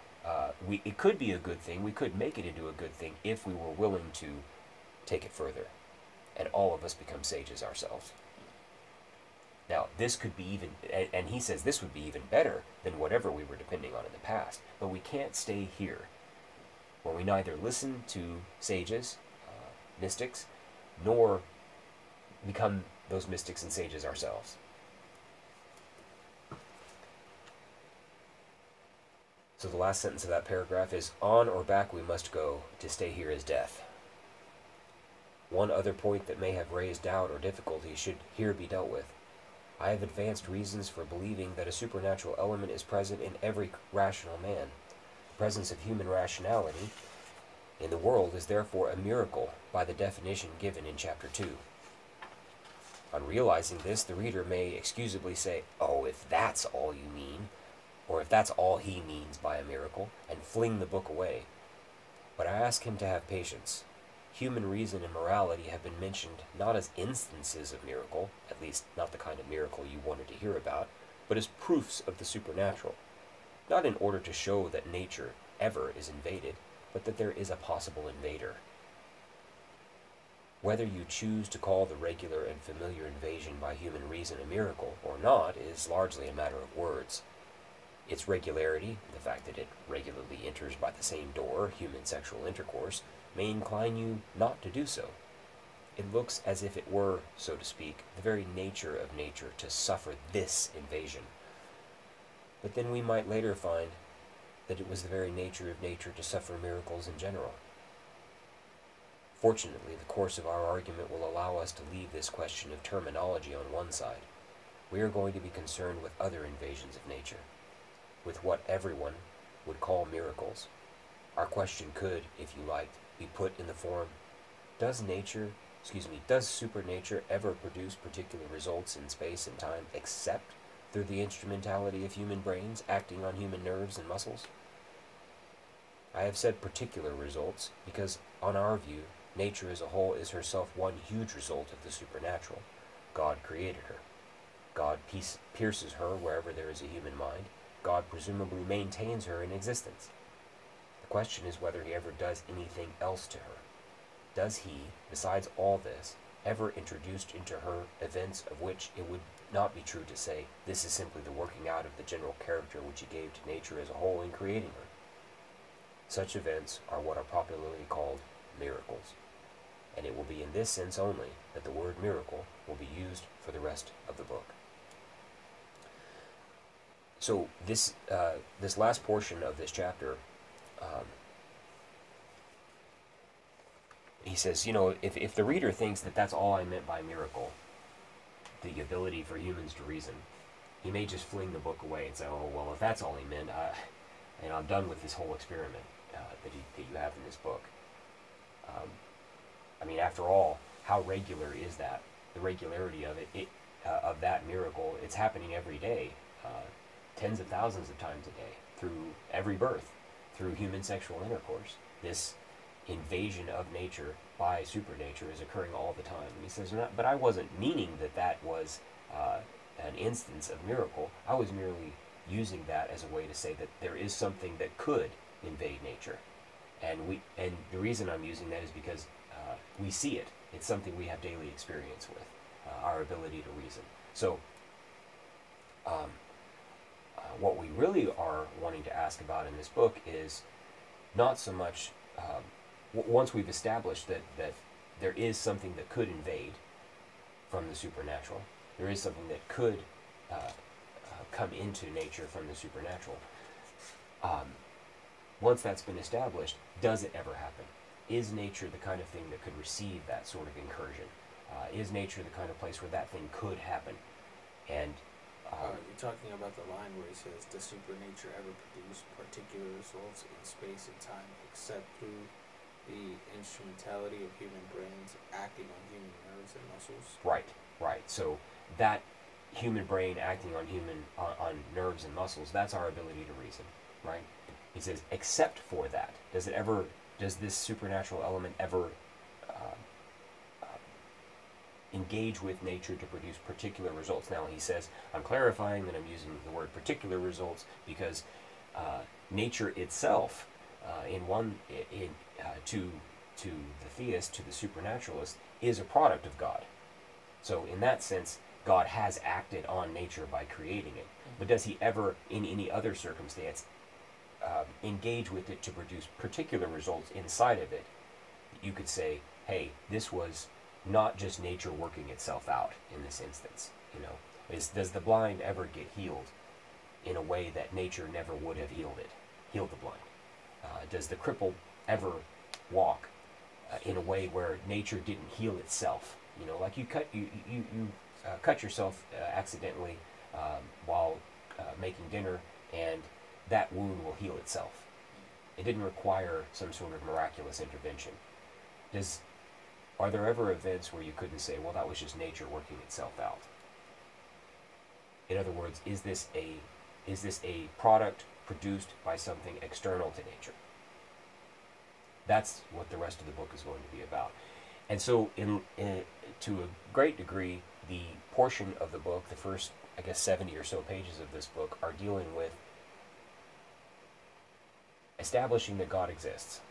it could be a good thing. We could make it into a good thing if we were willing to take it further, and all of us become sages ourselves. Now, this could be even, and he says this would be even better than whatever we were depending on in the past, but we can't stay here, where we neither listen to sages, mystics, nor become those mystics and sages ourselves. So the last sentence of that paragraph is, on or back we must go, to stay here is death. One other point that may have raised doubt or difficulty should here be dealt with. I have advanced reasons for believing that a supernatural element is present in every rational man. The presence of human rationality in the world is therefore a miracle by the definition given in Chapter 2. On realizing this, the reader may excusably say, "Oh, if that's all you mean," or "if that's all he means by a miracle," and fling the book away. But I ask him to have patience. Human reason and morality have been mentioned not as instances of miracle, at least not the kind of miracle you wanted to hear about, but as proofs of the supernatural, not in order to show that nature ever is invaded, but that there is a possible invader. Whether you choose to call the regular and familiar invasion by human reason a miracle or not is largely a matter of words. Its regularity, the fact that it regularly enters by the same door, human sexual intercourse, may incline you not to do so. It looks as if it were, so to speak, the very nature of nature to suffer this invasion. But then we might later find that it was the very nature of nature to suffer miracles in general. Fortunately, the course of our argument will allow us to leave this question of terminology on one side. We are going to be concerned with other invasions of nature, with what everyone would call miracles. Our question could, if you liked, be put in the form, does supernature ever produce particular results in space and time except through the instrumentality of human brains acting on human nerves and muscles? I have said particular results because, on our view, nature as a whole is herself one huge result of the supernatural. God created her. God pierces her wherever there is a human mind. God presumably maintains her in existence. The question is whether he ever does anything else to her. Does he, besides all this, ever introduce into her events of which it would not be true to say, this is simply the working out of the general character which he gave to nature as a whole in creating her? Such events are what are popularly called miracles, and it will be in this sense only that the word miracle will be used for the rest of the book. So this last portion of this chapter, he says, if the reader thinks that that's all I meant by miracle, the ability for humans to reason, he may just fling the book away and say, oh, well, if that's all he meant, I'm done with this whole experiment that you have in this book. After all, how regular is that? The regularity of it, of that miracle, it's happening every day, tens of thousands of times a day, through every birth, through human sexual intercourse. This invasion of nature by supernature is occurring all the time. And he says, but I wasn't meaning that was an instance of miracle. I was merely using that as a way to say that there is something that could invade nature. And the reason I'm using that is because we see it. It's something we have daily experience with, our ability to reason. So what we really are wanting to ask about in this book is not so much, once we've established that there is something that could invade from the supernatural, there is something that could come into nature from the supernatural. Once that's been established, does it ever happen? Is nature the kind of thing that could receive that sort of incursion? Is nature the kind of place where that thing could happen? And you're talking about the line where he says, does supernature ever produce particular results in space and time except through the instrumentality of human brains acting on human nerves and muscles? Right. So that human brain acting on on nerves and muscles, that's our ability to reason, right? He says, except for that, does this supernatural element ever engage with nature to produce particular results? Now he says, I'm clarifying that I'm using the word particular results because nature itself, to the theist, to the supernaturalist, is a product of God. So in that sense, God has acted on nature by creating it. But does he ever, in any other circumstance, engage with it to produce particular results inside of it? You could say, hey, this was not just nature working itself out in this instance. Does the blind ever get healed in a way that nature never would have healed the blind? Does the crippled ever walk in a way where nature didn't heal itself. You know, like you cut yourself accidentally while making dinner, and that wound will heal itself. It didn't require some sort of miraculous intervention. Are there ever events where you couldn't say, well, that was just nature working itself out? In other words, is this a product produced by something external to nature? That's what the rest of the book is going to be about. And so, to a great degree, the portion of the book, the first, I guess, 70 or so pages of this book, are dealing with establishing that God exists,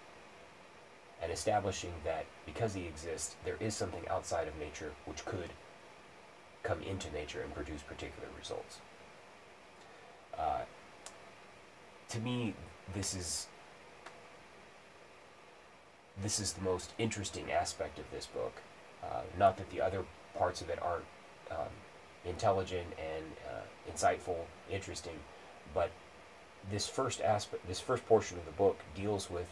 and establishing that because he exists, there is something outside of nature which could come into nature and produce particular results. To me, this is the most interesting aspect of this book. Not that the other parts of it aren't intelligent and insightful, interesting, but this first portion of the book deals with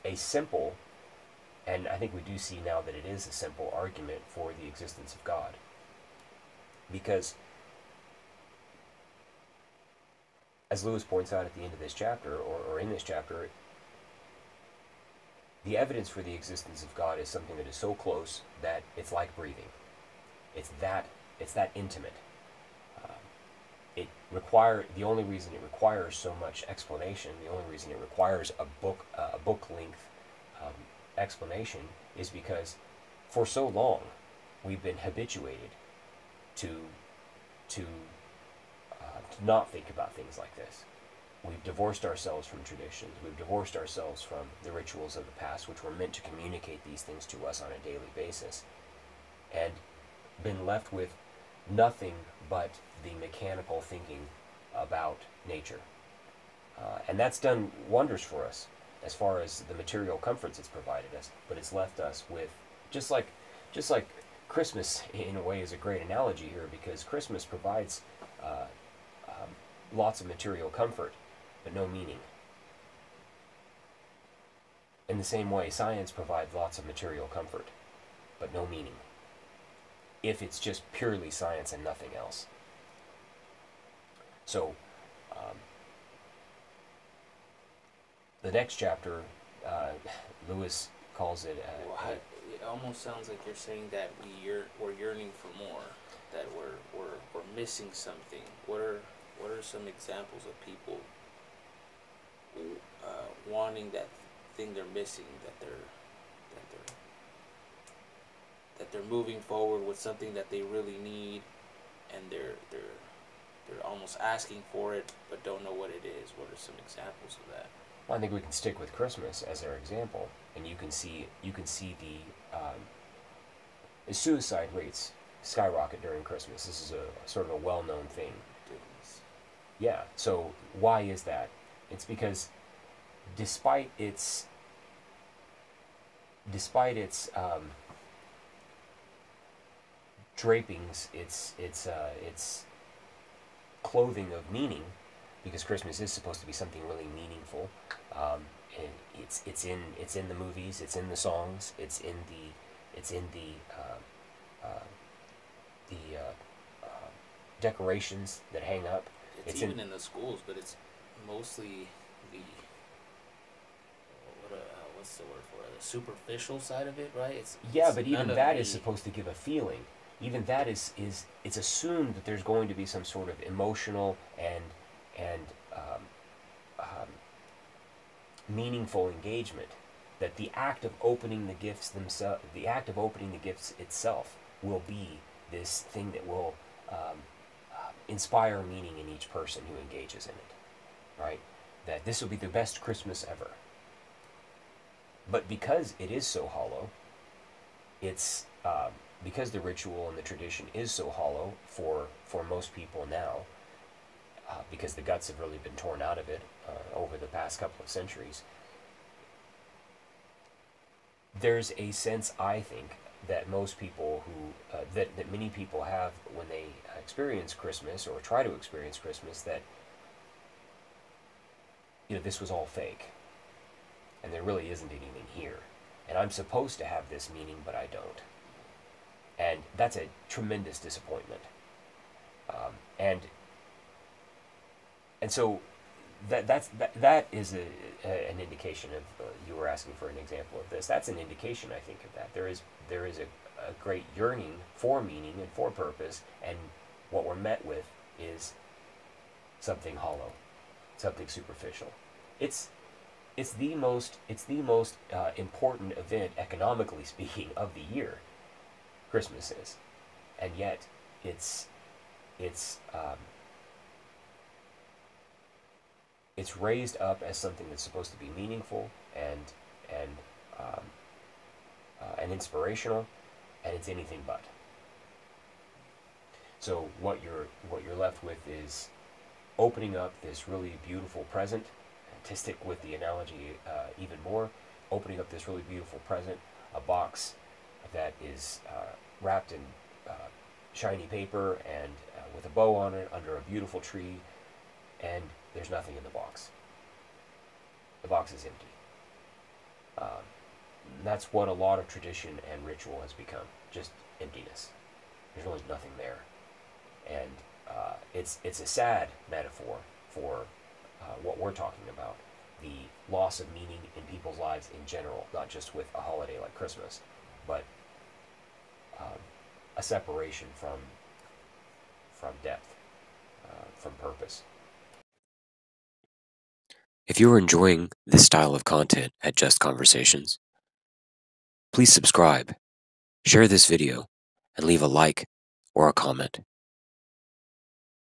a simple, and I think we do see now that it is a simple argument for the existence of God. Because, as Lewis points out at the end of this chapter, or in this chapter, the evidence for the existence of God is something that is so close that it's like breathing. It's that intimate. The only reason it requires so much explanation, the only reason it requires a book length explanation, is because for so long we've been habituated to not think about things like this. We've divorced ourselves from traditions. We've divorced ourselves from the rituals of the past, which were meant to communicate these things to us on a daily basis, and been left with nothing but the mechanical thinking about nature. And that's done wonders for us as far as the material comforts it's provided us, but it's left us with, just like Christmas in a way is a great analogy here, because Christmas provides lots of material comfort, but no meaning. In the same way, science provides lots of material comfort, but no meaning, if it's just purely science and nothing else. So, the next chapter, Lewis calls it... it almost sounds like you're saying that we're yearning for more, that we're missing something. What are some examples of people wanting that thing they're missing, that they're moving forward with something that they really need, and they're almost asking for it but don't know what it is? What are some examples of that? Well, I think we can stick with Christmas as our example, and you can see the suicide rates skyrocket during Christmas. This is a sort of a well-known thing. Goodness. Yeah. So why is that? It's because despite its drapings, its clothing of meaning, because Christmas is supposed to be something really meaningful. And it's in the movies, it's in the songs, it's in the decorations that hang up. It's even in the schools, but it's mostly the what's the word for it? The superficial side of it, right? But even that is supposed to give a feeling. Even that is it's assumed that there's going to be some sort of emotional and meaningful engagement. That the act of opening the gifts itself, will be this thing that will inspire meaning in each person who engages in it, right? That this will be the best Christmas ever. But because it is so hollow, it's because the ritual and the tradition is so hollow for most people now, because the guts have really been torn out of it over the past couple of centuries, there's a sense, I think, that most people who, that many people have when they experience Christmas or try to experience Christmas, that this was all fake. and there really isn't anything here. And I'm supposed to have this meaning, but I don't. And that's a tremendous disappointment. Um, and and so that is an indication of you were asking for an example of this. That's an indication, I think, of that. There is a great yearning for meaning and for purpose, and what we're met with is something hollow, something superficial. It's it's the most important event, economically speaking, of the year. Christmas is, and yet it's it's raised up as something that's supposed to be meaningful and um, and inspirational, and it's anything but. So what you're left with is opening up this really beautiful present. To stick with the analogy even more, opening up this really beautiful present, a box that is wrapped in uh, shiny paper and with a bow on it under a beautiful tree, and there's nothing in the box. The box is empty. Um, that's what a lot of tradition and ritual has become, just emptiness. There's really nothing there. And it's a sad metaphor for what we're talking about, the loss of meaning in people's lives in general, not just with a holiday like Christmas, but um, a separation from depth, from purpose. If you're enjoying this style of content at Just Conversations, please subscribe, share this video, and leave a like or a comment.